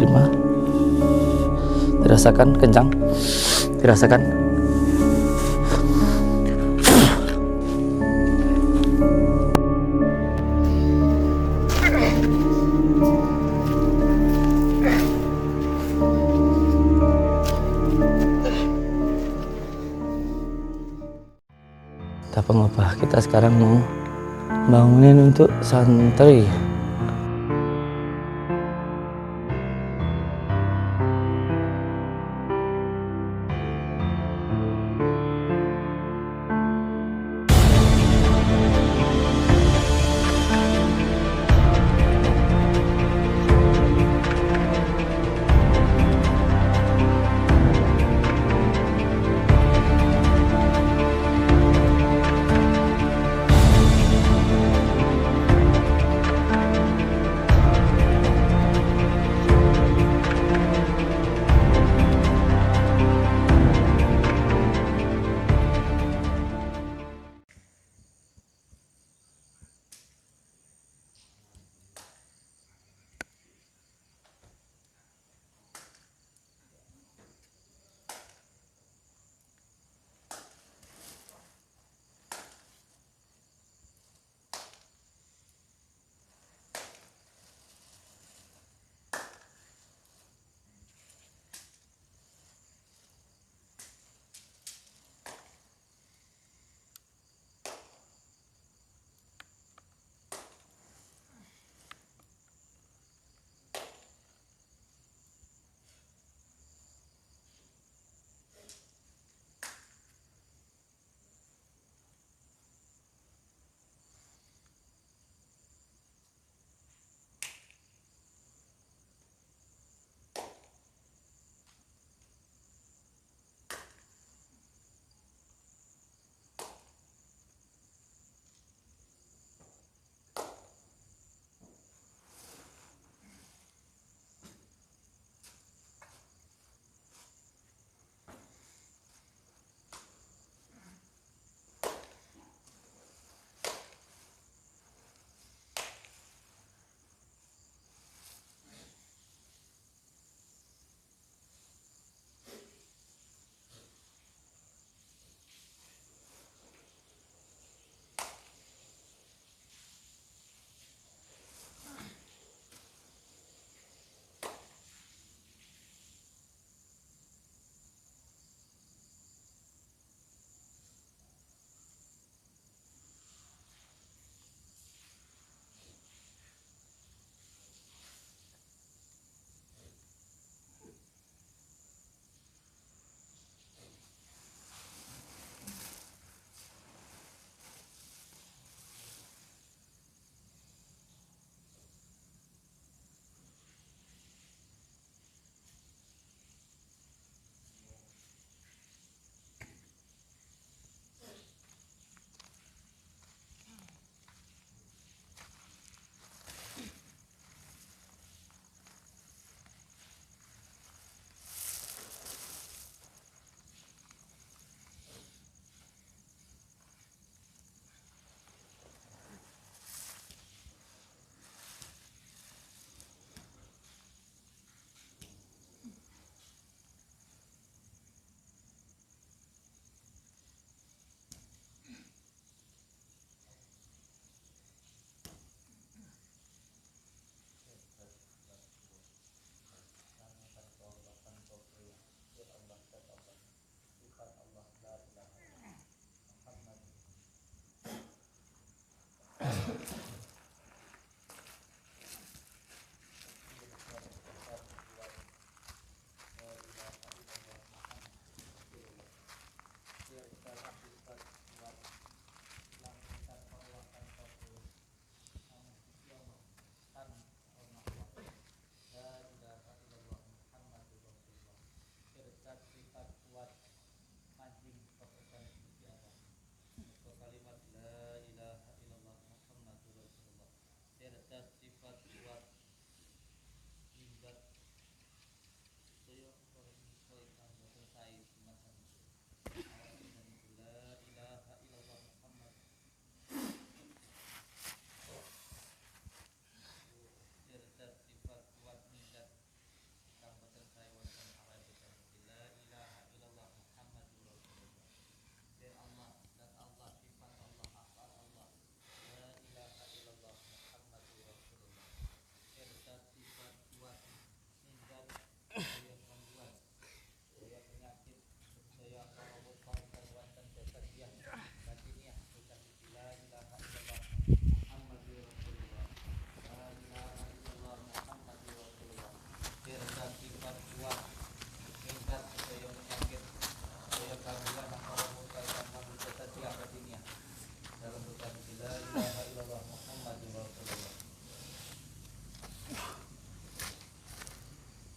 diterima, dirasakan kencang, dirasakan. Tak apa-apa, kita sekarang mau bangunin untuk santri.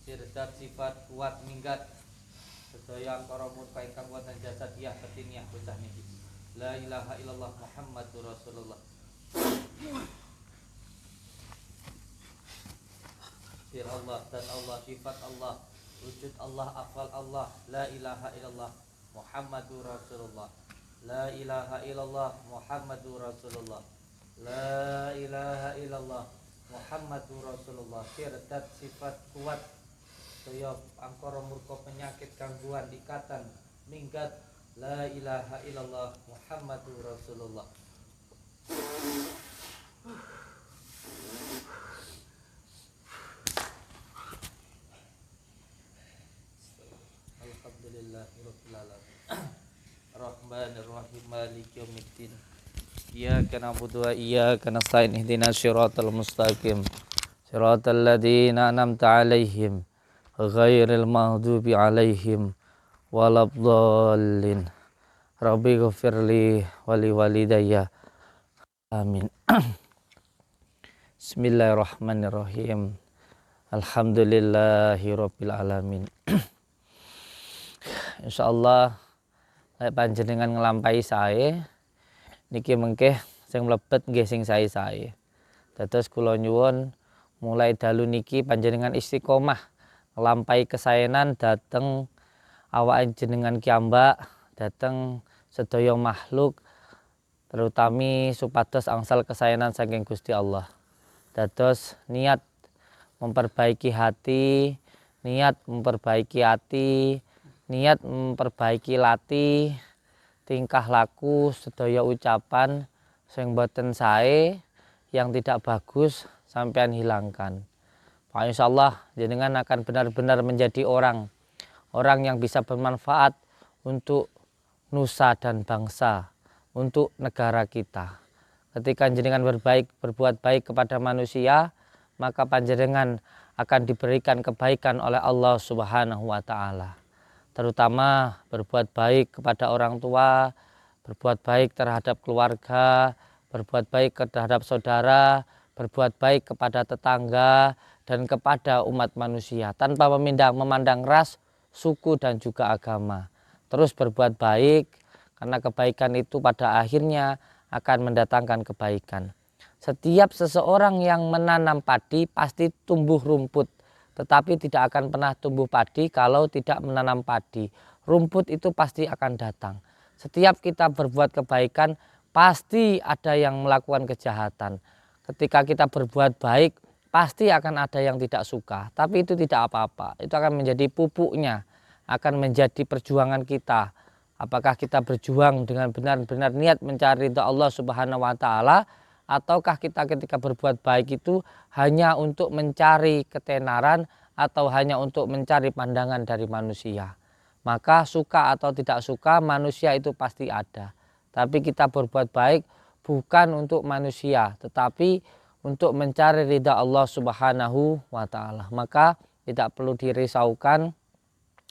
sirdat sifat kuat minggat sedaya angkara murka ingkang wonten jasadiyah batiniyah bocah niki. La ilaha illallah Muhammadur Rasulullah. Sir Allah dan Allah, sifat Allah, wujud Allah, afal Allah. La ilaha illallah Muhammadur Rasulullah. La ilaha illallah Muhammadur Rasulullah. La ilaha illallah Muhammadur Rasulullah. Sirdat sifat kuat sedaya angkara murka penyakit gangguan ikatan minggat. La ilaha illallah Muhammadur Rasulullah. Alhamdulillahirabbil alamin. Rahmanir Rahim Maliki Yaumiddin. Iyyaka na'budu wa iyyaka nasta'in ihdinas siratal mustaqim. Siratal ladzina an'amta 'alaihim ghairil maghdubi 'alaihim waladdallin. Rabbi ghfirli wa li walidayya. Amin. Bismillahirrahmanirrahim. Alhamdulillahirabbil alamin. Insyaallah panjenengan nglampahi sae niki mengke sing mlebet nggih sing sae-sae. Dados kula nyuwun mulai dalu niki panjenengan istiqomah nglampahi kesaenan dhateng awak jenengan kiambak, dhateng sedaya makhluk, terutami supados angsal kesaenan saking Gusti Allah. Dados niat memperbaiki hati, niat memperbaiki hati, niat memperbaiki latih, tingkah laku, sedaya ucapan sing boten sae, yang tidak bagus sampean hilangkan. Pak insyaallah jenengan akan benar-benar menjadi orang yang bisa bermanfaat untuk nusa dan bangsa, untuk negara kita. Ketika jenengan berbuat baik kepada manusia, maka panjenengan akan diberikan kebaikan oleh Allah Subhanahu wa taala. Terutama berbuat baik kepada orang tua, berbuat baik terhadap keluarga, berbuat baik terhadap saudara, berbuat baik kepada tetangga, dan kepada umat manusia tanpa memandang ras, suku, dan juga agama. Terus berbuat baik, karena kebaikan itu pada akhirnya akan mendatangkan kebaikan. Setiap seseorang yang menanam padi pasti tumbuh rumput, tetapi tidak akan pernah tumbuh padi kalau tidak menanam padi. Rumput itu pasti akan datang. Setiap kita berbuat kebaikan, pasti ada yang melakukan kejahatan. Ketika kita berbuat baik, pasti akan ada yang tidak suka. Tapi itu tidak apa-apa. Itu akan menjadi pupuknya, akan menjadi perjuangan kita. Apakah kita berjuang dengan benar-benar niat mencari ridha Allah Subhanahu wa taala, ataukah kita ketika berbuat baik itu hanya untuk mencari ketenaran atau hanya untuk mencari pandangan dari manusia. Maka suka atau tidak suka manusia itu pasti ada. Tapi kita berbuat baik bukan untuk manusia, tetapi untuk mencari ridha Allah Subhanahu wa taala. Maka tidak perlu dirisaukan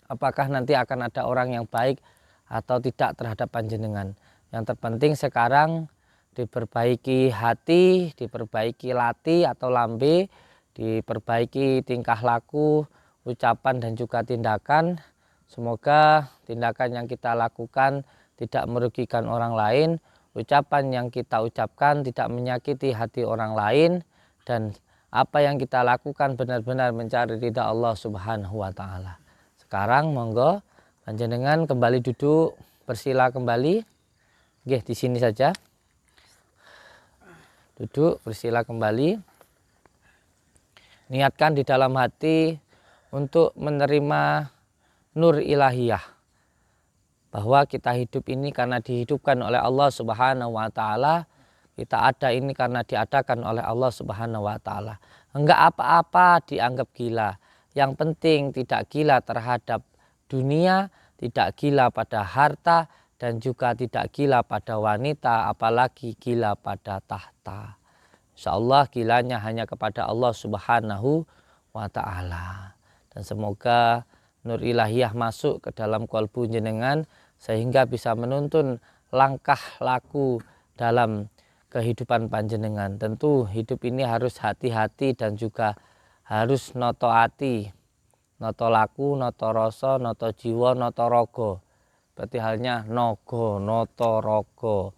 apakah nanti akan ada orang yang baik atau tidak terhadap panjenengan. Yang terpenting sekarang diperbaiki hati, diperbaiki latih atau lambe, diperbaiki tingkah laku, ucapan, dan juga tindakan. Semoga tindakan yang kita lakukan tidak merugikan orang lain, ucapan yang kita ucapkan tidak menyakiti hati orang lain, dan apa yang kita lakukan benar-benar mencari ridha Allah Subhanahu wa taala. Sekarang monggo panjenengan kembali duduk, bersila kembali. Nggih, di sini saja. Duduk, bersila kembali. Niatkan di dalam hati untuk menerima nur ilahiyah, bahwa kita hidup ini karena dihidupkan oleh Allah Subhanahu wa taala. Kita ada ini karena diadakan oleh Allah Subhanahu wa taala. Enggak apa-apa dianggap gila. Yang penting tidak gila terhadap dunia, tidak gila pada harta, dan juga tidak gila pada wanita, apalagi gila pada tahta. Insyaallah gilanya hanya kepada Allah Subhanahu wa ta'ala. Dan semoga nur ilahiyah masuk ke dalam qalbu jenengan sehingga bisa menuntun langkah laku dalam kehidupan panjenengan. Tentu hidup ini harus hati-hati dan juga harus notoati nata laku, nata rasa, nata jiwa, nata raga. Berarti halnya naga, nata raga.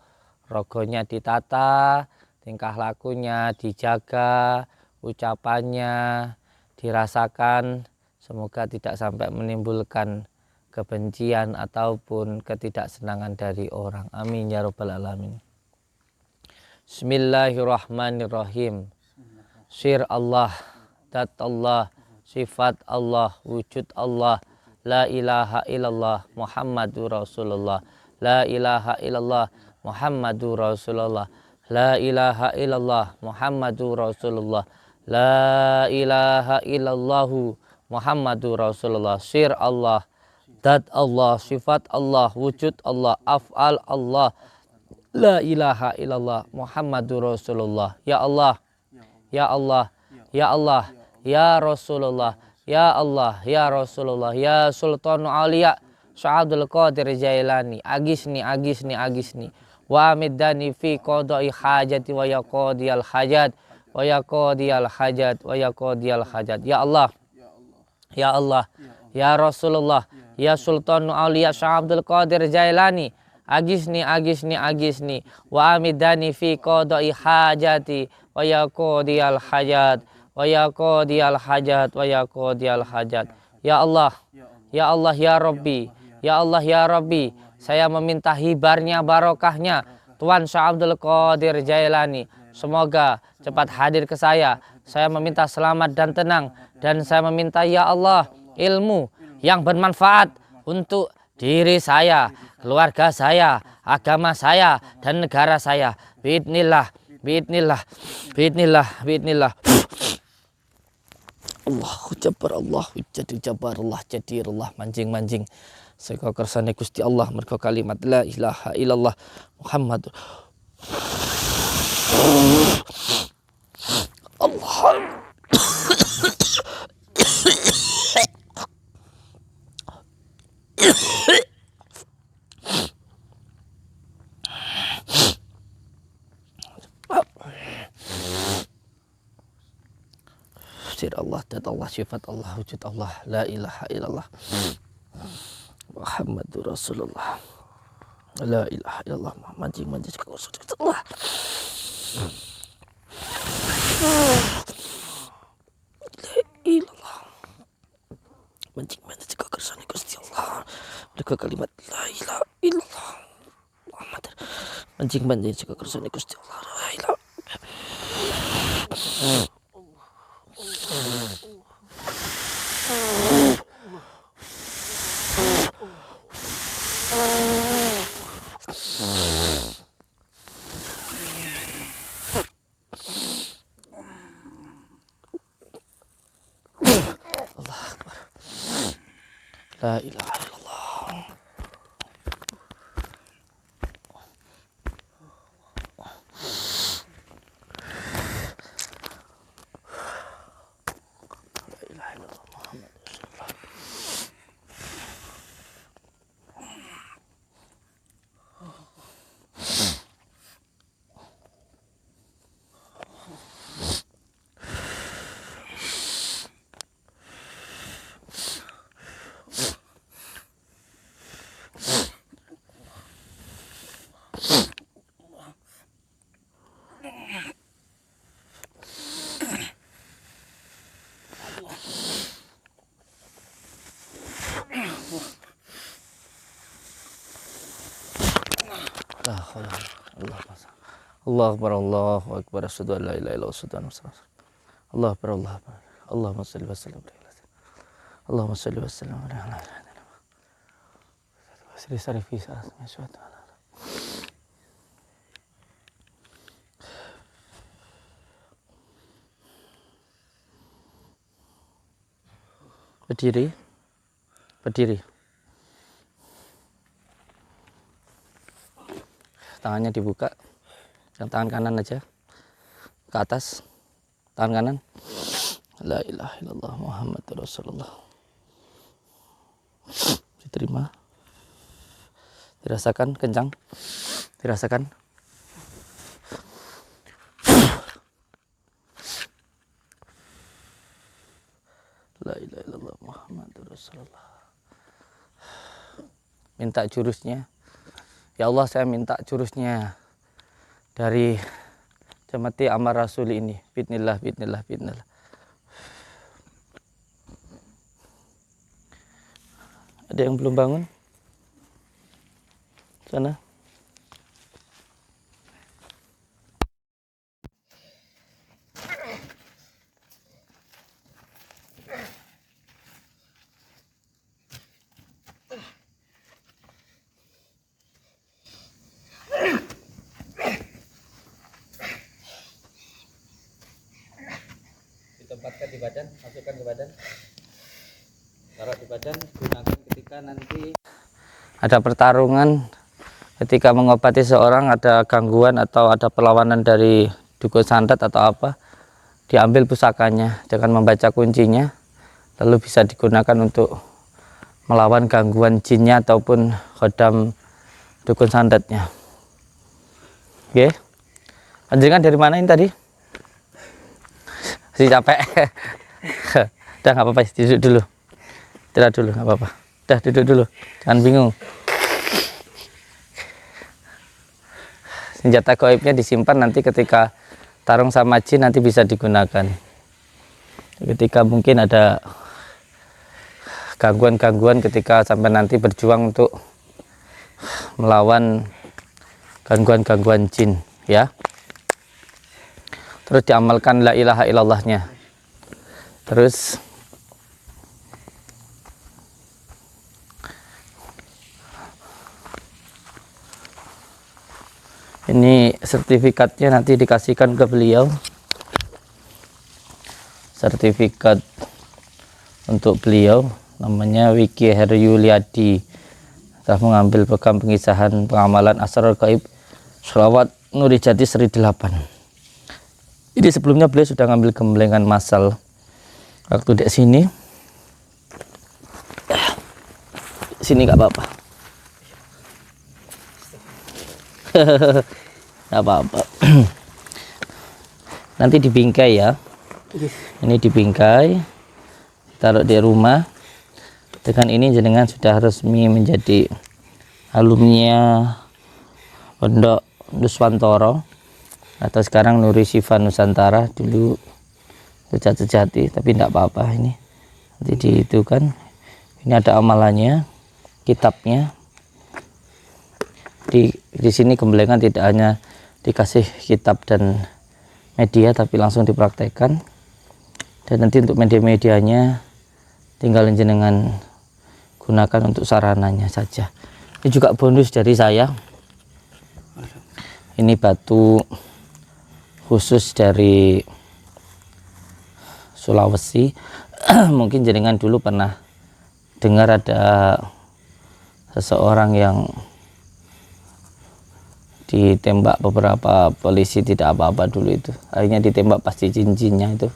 Raganya ditata, tingkah lakunya dijaga, ucapannya dirasakan, semoga tidak sampai menimbulkan kebencian ataupun ketidaksenangan dari orang. Amin ya rabbal alamin. Bismillahirrahmanirrahim. Syir Allah, dat Allah, sifat Allah, wujud Allah, la ilaha illallah Muhammadur Rasulullah, la ilaha illallah Muhammadur Rasulullah, la ilaha illallah Muhammadur Rasulullah, la ilaha illallahu Muhammadur Rasulullah. Syir Allah, dat Allah, sifat Allah, wujud Allah, af'al Allah, la ilaha illallah Muhammadur Rasulullah. Ya Allah, ya Allah, ya Allah, ya Rasulullah, ya Allah, ya Rasulullah, ya Sultan Aulia Syahadul Qadir Jailani, agisni, agisni, agisni, wa amiddani fi qada'i hajati wa yaqadiyal hajat, wa yaqadiyal hajat, wa yaqadiyal hajat. Ya Allah, ya Allah, ya Rasulullah, ya Sultan Aulia Syahadul Qadir Jailani, agisni, agisni, agisni, wa amidani fi qada'i hajati, wa yaqadiyal hajat, wa yaqadiyal hajat, wa yaqadiyal hajat. Ya Allah, ya Allah, ya Rabbi, ya Allah, ya Rabbi, saya meminta hibarnya, barokahnya Tuan Syah Abdul Qadir Jailani. Semoga cepat hadir ke saya. Saya meminta selamat dan tenang, dan saya meminta ya Allah ilmu yang bermanfaat untuk diri saya, keluarga saya, agama saya, dan negara saya. Biidnillah, biidnillah, biidnillah, biidnillah. Allahu Jabbar, Allahu Jadi Jabbar, Allah Jadir, Allah Manjing-manjing. Seka kersane Gusti Allah mergo kalimat la ilaha illallah Muhammad Allah. Sir Allah, dat Allah, sifat Allah, wujud Allah, la ilaha illallah Muhammadur Rasulullah, la ilaha illallah manjing-manjing Allah. La ilallah manjing-manjing kersane Gusti Allah mergo kalimat la ilaha illallah Muhammad manjing-manjing kersane Gusti Allah la ilaha. Allah Akbar. La ilaha illallah. La ilaha illallah Muhammad Rasulullah. Allah Akbar, Allahu Akbar, asyhadu an la ilaha illallah, asyhadu anna Muhammadan rasulullah. Allah Akbar, Allah Akbar. Allahumma shalli wa sallim ala Allahumma shalli wa sallim ala Sri Sarifi Sarasmi Suatu. Berdiri, berdiri. Tangannya dibuka, yang tangan kanan aja ke atas, tangan kanan. La ilaha illallah Muhammadur Rasulullah. Diterima, dirasakan kencang, dirasakan. La ilaha illallah Muhammad. Minta jurusnya. Ya Allah, saya minta jurusnya dari Jamati Amar Rasul ini. Bismillah, bismillah, bismillah. Ada yang belum bangun? Sana. Ditempatkan di badan, masukkan ke badan, taruh di badan, gunakan ketika nanti ada pertarungan, ketika mengobati seorang, ada gangguan atau ada perlawanan dari dukun santet atau apa, diambil pusakanya dengan membaca kuncinya, lalu bisa digunakan untuk melawan gangguan jinnya ataupun khodam dukun santetnya. Oke, panjenengan dari mana ini tadi? Si capek. Udah nggak apa-apa, duduk dulu. Istirahat dulu, nggak apa-apa. Udah duduk dulu, jangan bingung. Senjata gaibnya disimpan, nanti ketika tarung sama jin nanti bisa digunakan. Ketika mungkin ada gangguan-gangguan ketika sampai nanti berjuang untuk melawan gangguan-gangguan jin, ya. Terus diamalkan la ilaha illallahnya. Terus ini sertifikatnya nanti dikasihkan ke beliau. Sertifikat untuk beliau namanya Wiki Heryuliadi. Telah mengambil program pengisahan pengamalan Asrarul Gaib Sholawat Nuri Jati Seri 8. Jadi sebelumnya beliau sudah ngambil gemblengan masal waktu di sini. Sini nggak apa-apa. Nggak apa-apa. Nanti dibingkai ya. Ini dibingkai, taruh di rumah. Dengan ini jenengan sudah resmi menjadi alumni Pondok Nuswantoro, atau sekarang Nuri Syifa Nusantara, dulu Rujat Sejati, tapi tidak apa-apa. Ini nanti di itu kan, ini ada amalannya, kitabnya. Di sini gemblengan tidak hanya dikasih kitab dan media, tapi langsung dipraktekkan. Dan nanti untuk media-medianya tinggal jenengan gunakan untuk sarananya saja. Ini juga bonus dari saya. Ini batu khusus dari Sulawesi. Mungkin jenengan dulu pernah dengar ada seseorang yang ditembak beberapa polisi, tidak apa-apa dulu itu. Akhirnya ditembak pasti jin-jinnya itu.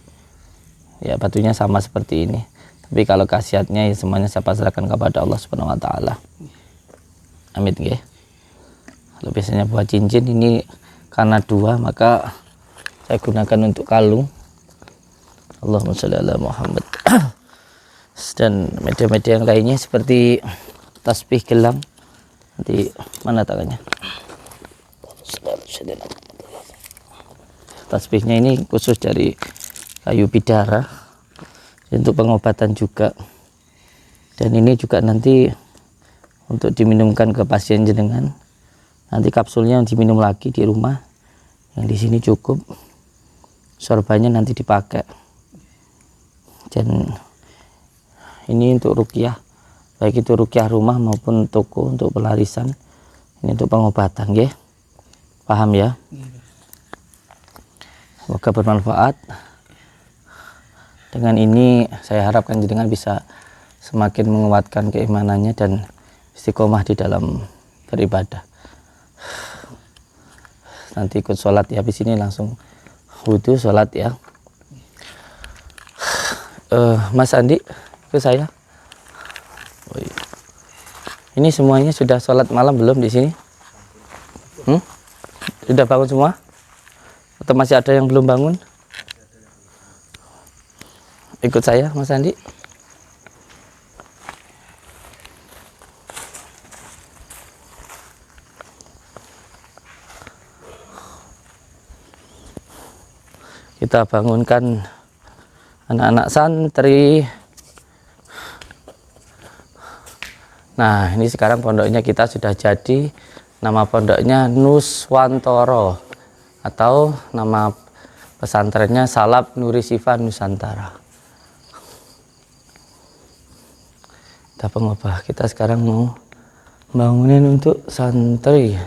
Ya, batunya sama seperti ini. Tapi kalau khasiatnya ya semuanya saya pasrahkan kepada Allah Subhanahu wa taala. Amin nggih. Kalau biasanya buat cincin ini karena dua, maka saya gunakan untuk kalung. Allahumma sholli ala Muhammad. Dan media-media yang lainnya seperti tasbih gelang. Nanti mana tangannya? Tasbihnya ini khusus dari kayu bidara untuk pengobatan juga. Dan ini juga nanti untuk diminumkan ke pasien jenengan. Nanti kapsulnya diminum lagi di rumah. Yang di sini cukup. Sorbannya nanti dipakai. Dan ini untuk ruqyah, baik itu ruqyah rumah maupun toko untuk pelarisan. Ini untuk pengobatan, ya. Paham ya? Semoga bermanfaat. Dengan ini saya harapkan jenengan bisa semakin menguatkan keimanannya dan istiqomah di dalam beribadah. Nanti ikut sholat ya, habis ini langsung wudhu sholat ya. Mas Andi, ke saya. Ini semuanya sudah sholat malam belum di sini? Sudah bangun semua? Atau masih ada yang belum bangun? Ikut saya, Mas Andi. kita bangunkan anak-anak santri. Nah, ini sekarang pondoknya kita sudah jadi. Nama pondoknya Nuswantoro atau nama pesantrennya Salab Nuri Sifa Nusantara. Kita pengubah, kita sekarang mau bangunin untuk santri.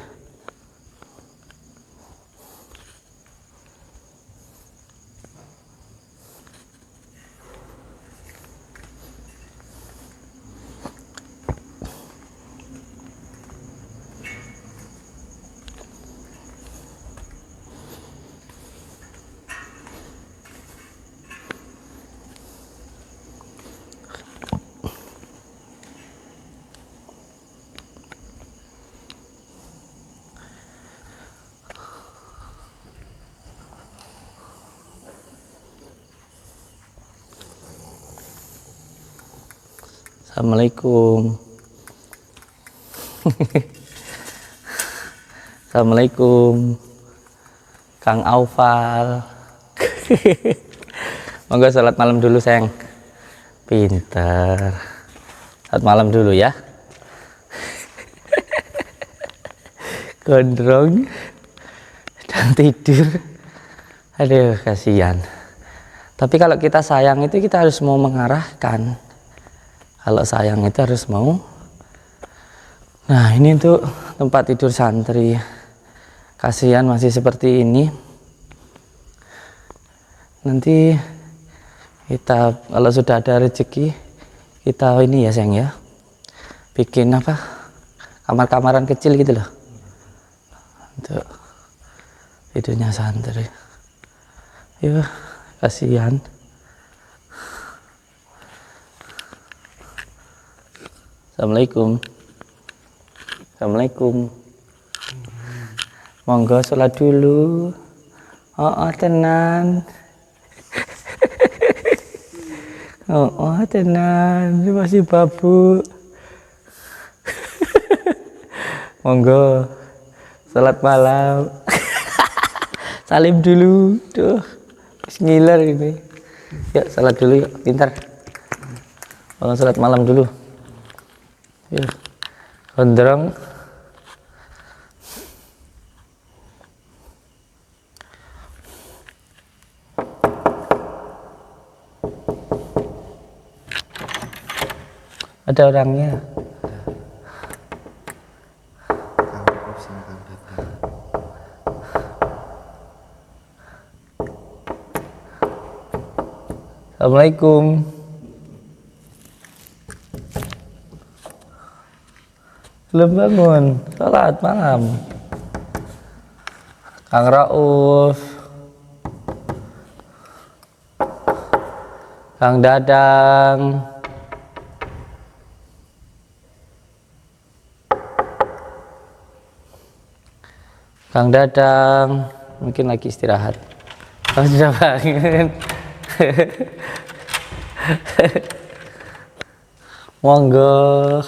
Assalamualaikum. Assalamualaikum Kang Aufal. Monggo salat malam dulu sayang. Pinter. Salat malam dulu ya. Gondrong dan tidur. Aduh, kasihan. Tapi kalau kita sayang itu kita harus mau mengarahkan. Kalau sayang itu harus mau. Nah, ini untuk tempat tidur santri. Kasihan masih seperti ini. Nanti kita kalau sudah ada rezeki, kita ini ya sayang ya, bikin apa, kamar-kamaran kecil gitu loh untuk tidurnya santri. Ya, kasihan. Assalamualaikum. Assalamualaikum. Monggo sholat dulu. Tenan. Tenan. Ini masih babu. Monggo sholat malam. Salim dulu. Tuh, ngiler ini. Ya, sholat dulu yuk, pintar. Monggo sholat malam dulu. Ya, gondrong. Ada orangnya. Assalamualaikum. Belum bangun, sholat malam. Kang Rauf, Kang Dadang, Kang Dadang, mungkin lagi istirahat. Oh, sudah bangun. Monggo.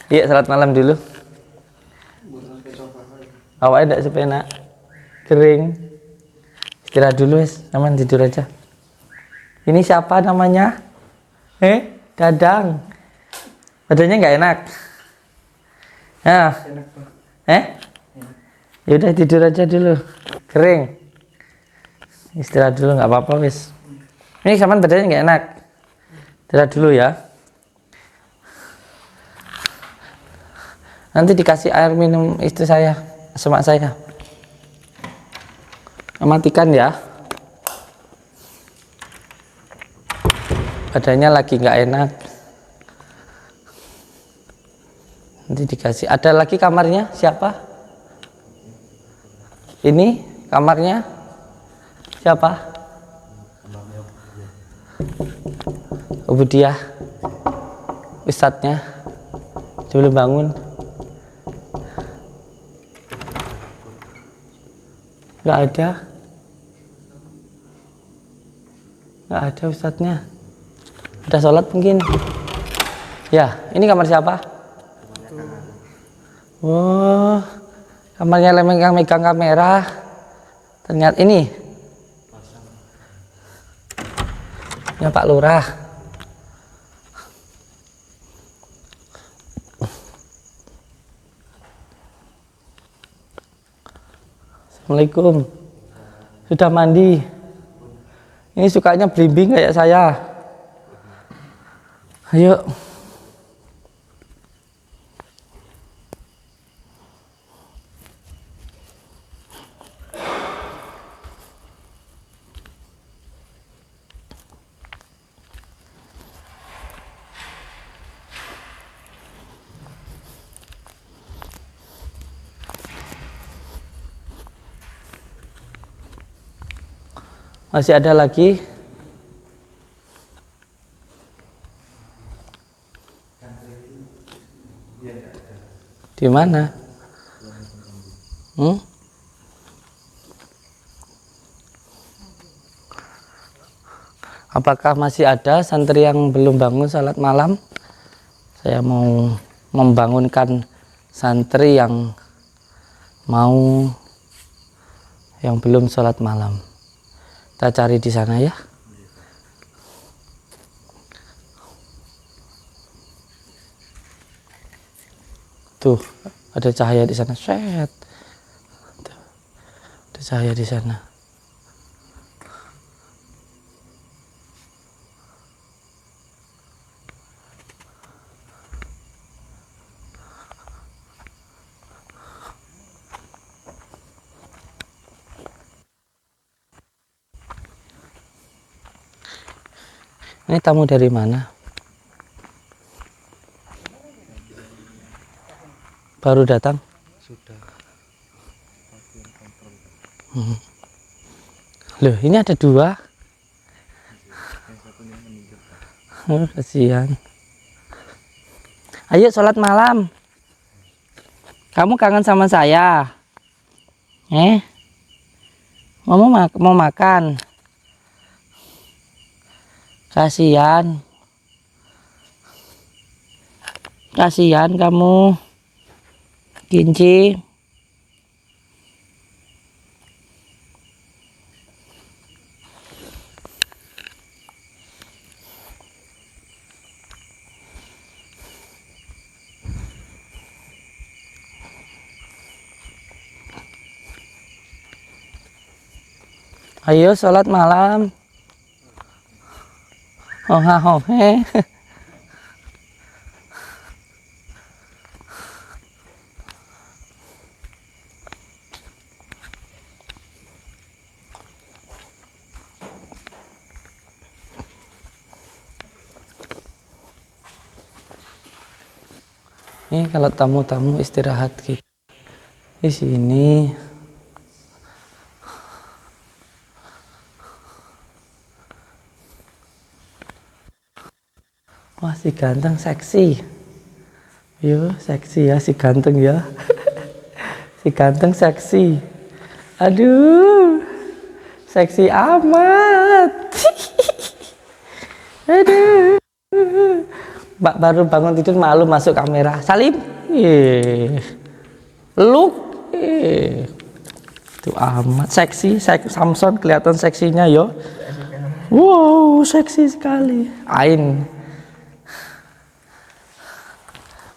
Iya, salat malam dulu. Awalnya tidak sepenak, kering. Istirahat dulu, aman, tidur aja. Ini siapa namanya? Dadang. Badannya nggak enak. Ya. Yaudah tidur aja dulu, kering. Istirahat dulu, nggak apa-apa wis. Ini sampean badannya nggak enak. Istirahat dulu ya. Nanti dikasih air minum istri saya, semak saya. Matikan ya. Badannya lagi nggak enak. Nanti dikasih. Ada lagi kamarnya siapa? Ini kamarnya siapa? Ubudiah. Ustadznya belum bangun. Nggak ada. Nggak ada ustadznya. Udah sholat mungkin. Ya, ini kamar siapa? Kamarnya megang kamera. Ternyata ini Ya Pak Lurah. Assalamualaikum. Sudah mandi? Ini sukanya blimbing kayak saya. Ayo. Masih ada lagi? Di mana? Apakah masih ada santri yang belum bangun salat malam? Saya mau membangunkan santri yang belum salat malam. Kita cari di sana ya. Tuh, ada cahaya di sana. Set. Tuh, ada cahaya di sana. Ini tamu dari mana? Baru datang? Sudah. Loh, ini ada 2. Kasihan. Ayo sholat malam. Kamu kangen sama saya? Mau makan? Kasihan. Kasihan kamu. Kinci. Ayo sholat malam. Oh, he. Ini kalau tamu-tamu istirahat gitu di sini. Wah, si ganteng seksi. Yo, seksi ya si ganteng ya. Si ganteng seksi. Aduh. Seksi amat. Aduh. Mbak baru bangun tidur malu masuk kamera. Salim. Look. Itu amat seksi. Samson kelihatan seksinya yo. Wow, seksi sekali. Ain.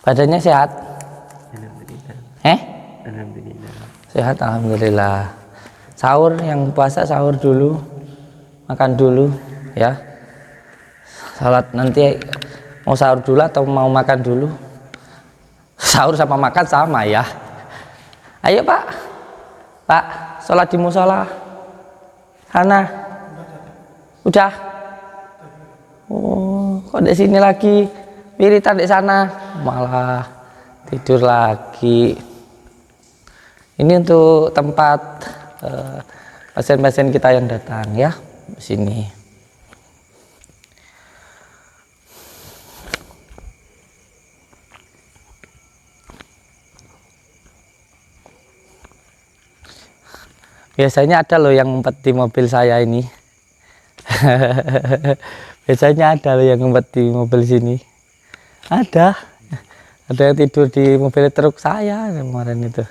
Badannya sehat? Alhamdulillah. Alhamdulillah. Sehat, alhamdulillah. Sahur, yang puasa sahur dulu, makan dulu ya. Salat nanti mau sahur dulu atau mau makan dulu? Sahur sama makan sama ya. Ayo Pak, sholat di musola sana. Udah? Oh, kok di sini lagi? Wiritan di sana, malah tidur lagi. Ini untuk tempat pasien-pasien kita yang datang ya di sini. Biasanya ada loh yang ngumpet di mobil saya ini. Biasanya ada loh yang ngumpet di mobil sini. Ada yang tidur di mobil truk saya kemarin itu.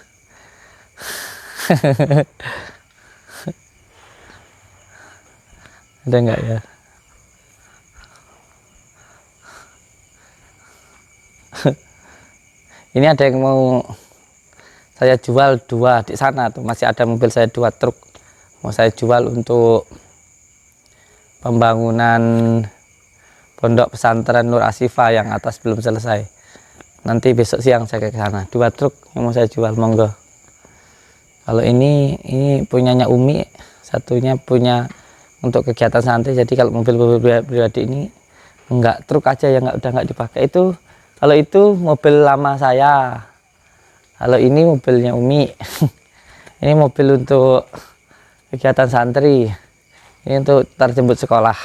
Ada nggak ya? Ini ada yang mau saya jual 2 di sana tuh, masih ada mobil saya 2 truk mau saya jual untuk pembangunan pondok pesantren Nur Asifah yang atas belum selesai. Nanti besok siang saya ke sana. 2 truk yang mau saya jual, monggo. Kalau ini punyanya Umi, satunya punya untuk kegiatan santai. Jadi kalau mobil-mobil pribadi ini enggak, truk aja yang udah nggak dipakai. Itu kalau itu mobil lama saya. Kalau ini mobilnya Umi. Ini mobil untuk kegiatan santri. Ini untuk terjemput sekolah.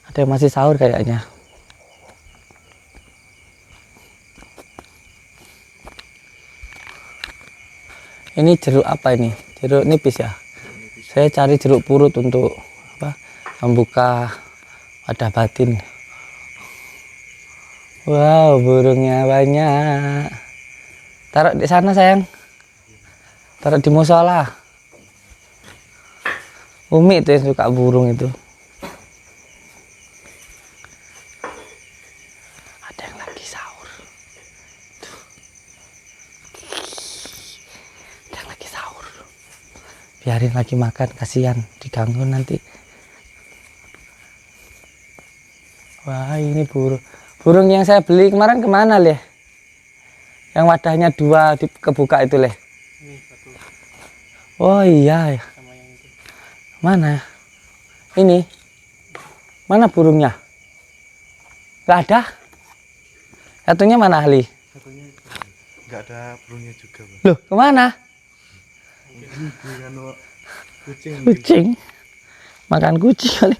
Ada yang masih sahur kayaknya. Ini jeruk apa ini? Jeruk nipis ya? Saya cari jeruk purut untuk apa? Membuka wadah batin. Wow, burungnya banyak. Taruh di sana sayang. Taruh di musola. Umi itu yang suka burung itu. Ada yang lagi sahur. Tuh. Ada yang lagi sahur. Biarin lagi makan, kasihan diganggu nanti. Wah, ini burung yang saya beli kemarin kemana leh? Yang wadahnya 2 kebuka itu leh. Oh iya. Mana? Ini. Mana burungnya? Gak ada. Satunya mana Ali? Satunya nggak ada burungnya juga, Bang. Loh, kemana? Dengan kucing. Kucing. Makan kucing kali.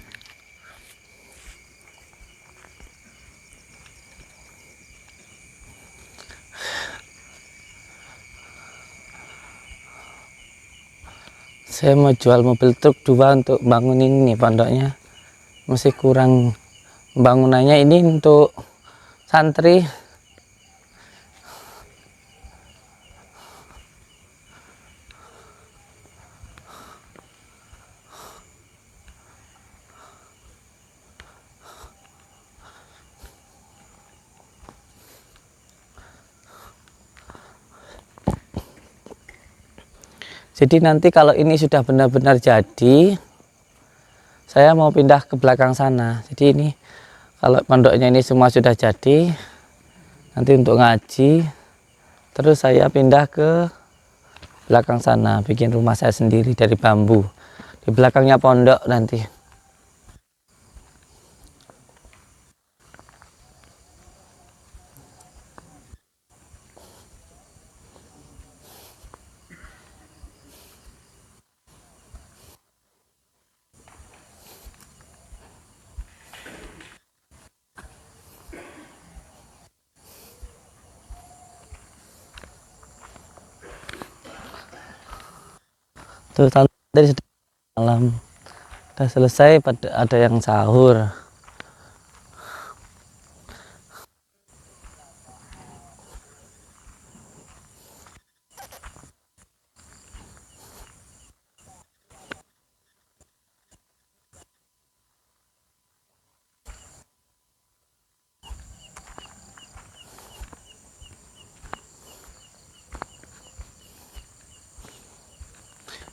Saya mau jual mobil truk 2 untuk bangun ini pondoknya. Masih kurang bangunannya ini untuk santri. Jadi nanti kalau ini sudah benar-benar jadi, saya mau pindah ke belakang sana. Jadi ini kalau pondoknya ini semua sudah jadi, nanti untuk ngaji, terus saya pindah ke belakang sana, bikin rumah saya sendiri dari bambu. Di belakangnya pondok nanti. Tuh tadi sudah malam, sudah selesai, ada yang sahur.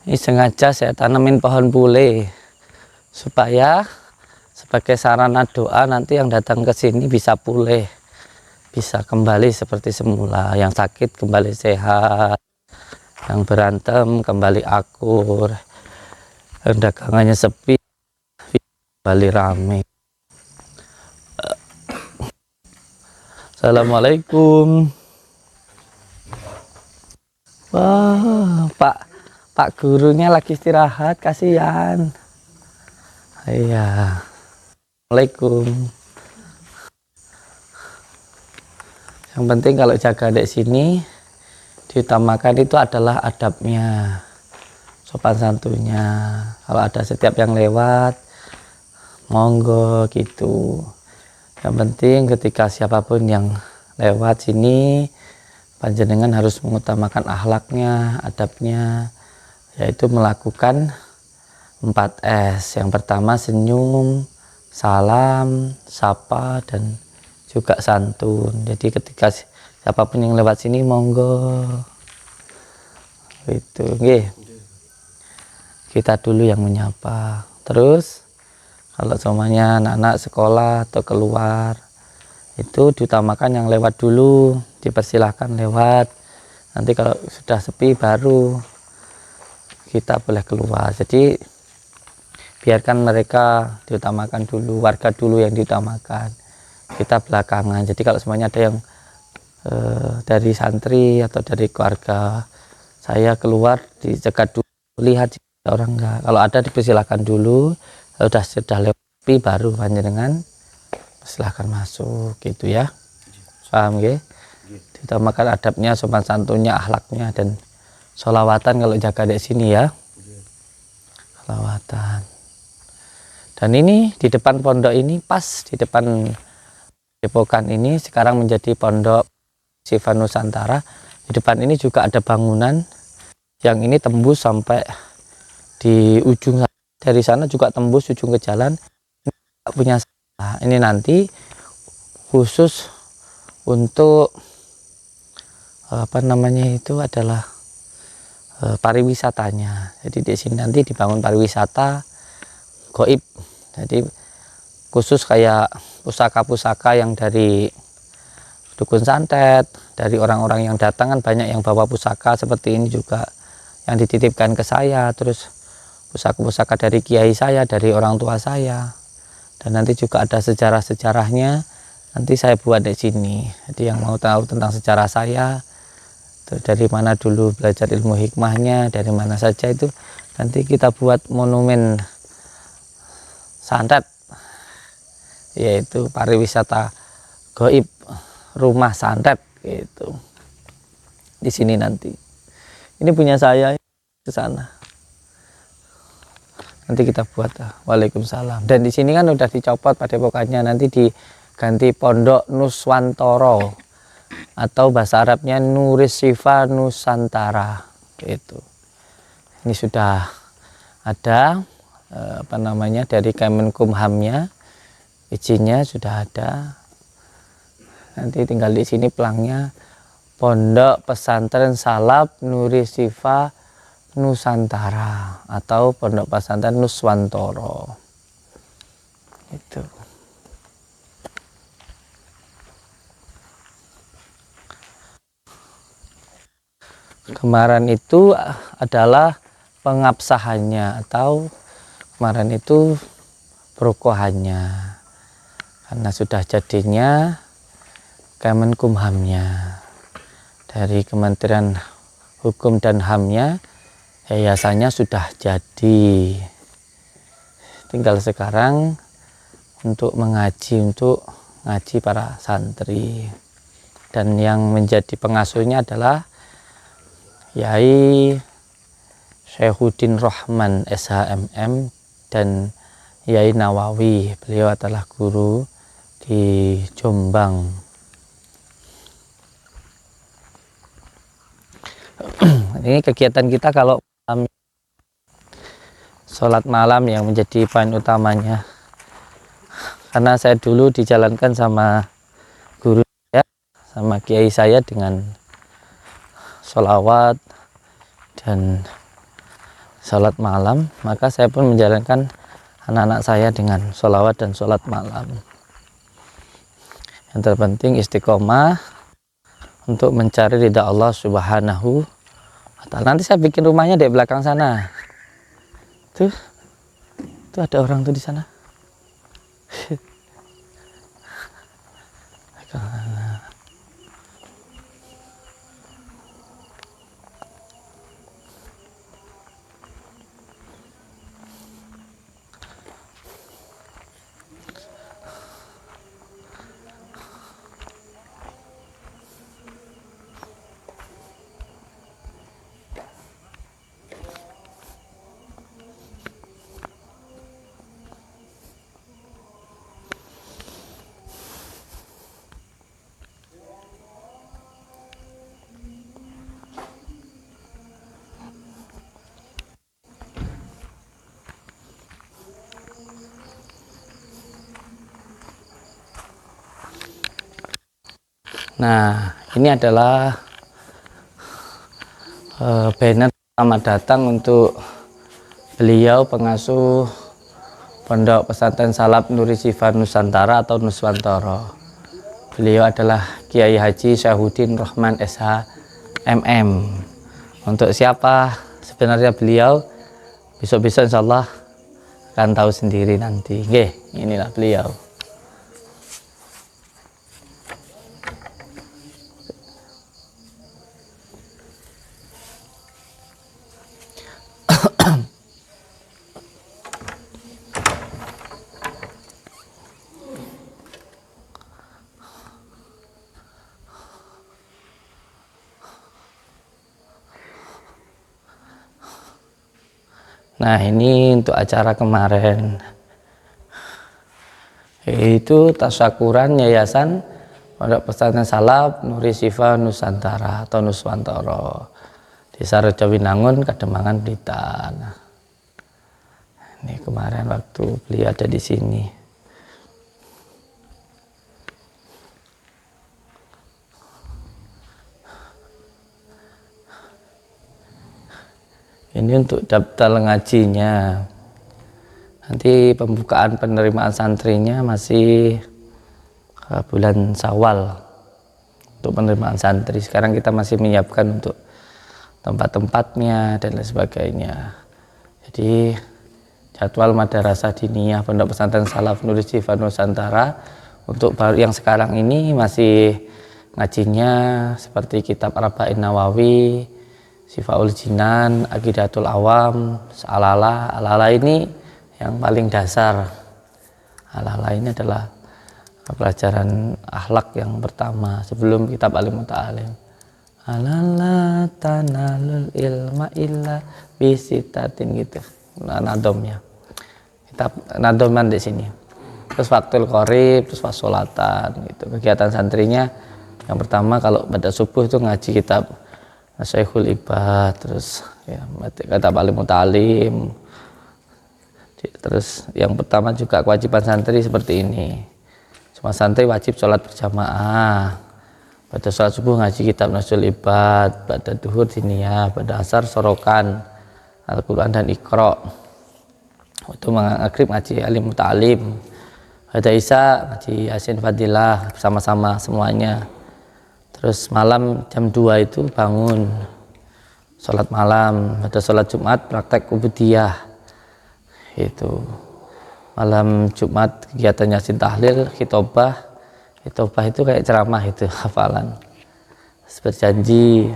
Ini sengaja saya tanamin pohon pule supaya sebagai sarana doa nanti yang datang ke sini bisa pulih, bisa kembali seperti semula, yang sakit kembali sehat, yang berantem kembali akur, yang dagangannya sepi kembali rame. Assalamualaikum. Wah, Pak gurunya lagi istirahat, kasihan. Iya. Assalamualaikum. Yang penting kalau jaga di sini diutamakan itu adalah adabnya, sopan santunnya. Kalau ada setiap yang lewat, monggo gitu. Yang penting ketika siapapun yang lewat sini, panjenengan harus mengutamakan akhlaknya, adabnya, yaitu melakukan 4S. Yang pertama senyum, salam, sapa, dan juga santun. Jadi ketika siapapun yang lewat sini monggo. Itu nggih. Kita dulu yang menyapa. Terus kalau semuanya anak-anak sekolah atau keluar itu diutamakan yang lewat dulu, dipersilahkan lewat. Nanti kalau sudah sepi baru kita boleh keluar. Jadi biarkan mereka diutamakan dulu, warga dulu yang diutamakan, kita belakangan. Jadi kalau semuanya ada yang dari santri atau dari keluarga saya keluar, dicegat dulu, lihat orang enggak. Kalau ada dipersilahkan dulu, kalau sudah lewat baru panjenengan silahkan masuk gitu ya. Paham nggih? Diutamakan adabnya, sopan santunnya, akhlaknya, dan sholawatan kalau jaga di sini ya. Sholawatan. Dan ini di depan pondok ini, pas di depan Depokan ini sekarang menjadi pondok Syifa Nusantara. Di depan ini juga ada bangunan yang ini tembus sampai di ujung, dari sana juga tembus ujung ke jalan. Punya ini nanti khusus untuk apa namanya itu adalah pariwisatanya. Jadi di sini nanti dibangun pariwisata goib. Jadi khusus kayak pusaka-pusaka yang dari dukun santet, dari orang-orang yang datang kan banyak yang bawa pusaka seperti ini juga yang dititipkan ke saya. Terus pusaka-pusaka dari kiai saya, dari orang tua saya. Dan nanti juga ada sejarah-sejarahnya, nanti saya buat di sini. Jadi yang mau tahu tentang sejarah saya, dari mana dulu belajar ilmu hikmahnya, dari mana saja, itu nanti kita buat monumen santet, yaitu pariwisata goib, rumah santet gitu. Di sini nanti. Ini punya saya ke sana. Nanti kita buat. Waalaikumsalam. Dan di sini kan udah dicopot padepokannya, nanti diganti Pondok Nuswantoro atau bahasa Arabnya Nuris Syifa Nusantara gitu. Ini sudah ada apa namanya dari Kemenkumhamnya, izinnya sudah ada. Nanti tinggal di sini pelangnya Pondok Pesantren Salaf Nuris Syifa Nusantara atau Pondok Pesantren Nuswantoro. Itu. Kemarin itu adalah pengabsahannya atau kemarin itu perukohannya, karena sudah jadinya Kemenkumhamnya, dari Kementerian Hukum dan HAMnya, yayasannya sudah jadi, tinggal sekarang untuk untuk ngaji para santri. Dan yang menjadi pengasuhnya adalah Yai Syekhuddin Rahman SHMM dan Yai Nawawi. Beliau adalah guru di Jombang. Ini kegiatan kita kalau sholat malam yang menjadi poin utamanya, karena saya dulu dijalankan sama guru saya, sama kiai saya dengan sholawat dan sholat malam, maka saya pun menjalankan anak-anak saya dengan sholawat dan sholat malam. Yang terpenting istiqomah untuk mencari ridha Allah Subhanahu wa Ta'ala. Nanti saya bikin rumahnya di belakang sana. Tuh ada orang tuh di sana. Nah, ini adalah banner selamat datang untuk beliau pengasuh Pondok Pesantren Salaf Nuri Syifa Nusantara atau Nuswantara. Beliau adalah Kiai Haji Syahuddin Rahman SH MM. Untuk siapa sebenarnya beliau, besok-besok insya Allah akan tahu sendiri nanti. Oke, inilah beliau. Nah, ini untuk acara kemarin, yaitu tasyakuran Yayasan Pondok Pesantren Salaf Nuri Syifa Nusantara atau Nuswantara, Desa Rejowinangun, Kademangan, Blitar. Nah, ini kemarin waktu beliau ada di sini. Ini untuk daftar ngajinya. Nanti pembukaan penerimaan santrinya masih bulan Syawal untuk penerimaan santri. Sekarang kita masih menyiapkan untuk tempat-tempatnya dan lain sebagainya. Jadi jadwal madrasah diniyah Pondok Pesantren Salaf Nuri Syifa Nusantara untuk baru yang sekarang ini masih ngajinya seperti kitab Arba'in Nawawi, Sifaul Jinan, Aqidatul Awam, Alala. Alala ini yang paling dasar. Alala ini adalah pelajaran akhlak yang pertama sebelum kitab Alim Muta'alim. Alala tanalul ilma illa bisitatin gitu. Nah, nadomnya. Kitab nadoman di sini. Terus Faktul Qorib, terus Fasolatan gitu. Kegiatan santrinya yang pertama kalau pada subuh itu ngaji kitab Syekhul Ibad, terus ya kata Alim Muta'alim. Terus yang pertama juga kewajiban santri seperti ini. Semua santri wajib sholat berjamaah. Pada sholat subuh ngaji kitab Nasul Ibad, pada duhur diniyah, pada asar sorokan Al-Quran dan Iqra. Waktu maghrib ngaji Alim Muta'alim. Pada isya ngaji Yasin Fadilah bersama-sama semuanya. Terus malam jam 2 itu bangun sholat malam. Pada sholat Jumat praktek ubudiyah. Itu malam Jumat kegiatan Yasin Tahlil, khitobah. Khitobah itu kayak ceramah itu, hafalan berjanji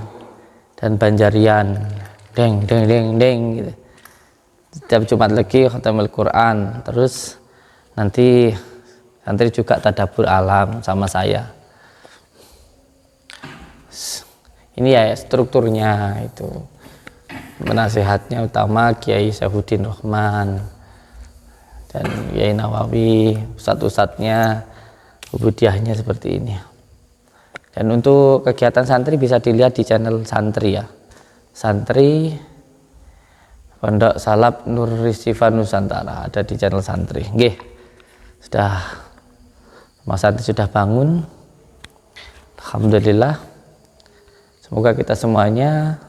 dan banjarian, deng deng deng deng gitu. Setiap Jumat lagi khatamul Quran. Terus nanti santri juga tadabbur alam sama saya. Ini ya strukturnya itu. Penasehatnya utama Kiai Syahuddin Rahman dan Kiai Nawawi, ustadz-ustadznya ubudiyahnya seperti ini. Dan untuk kegiatan santri bisa dilihat di channel santri ya. Santri Pondok Salaf Nuri Syifa Nusantara ada di channel santri. Nggih. Semua santri sudah bangun. Alhamdulillah. Semoga kita semuanya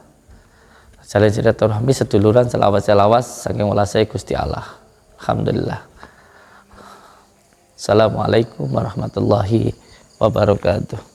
saling silaturahmi, seduluran, selawas saking welasai Gusti Allah. Alhamdulillah. Assalamualaikum warahmatullahi wabarakatuh.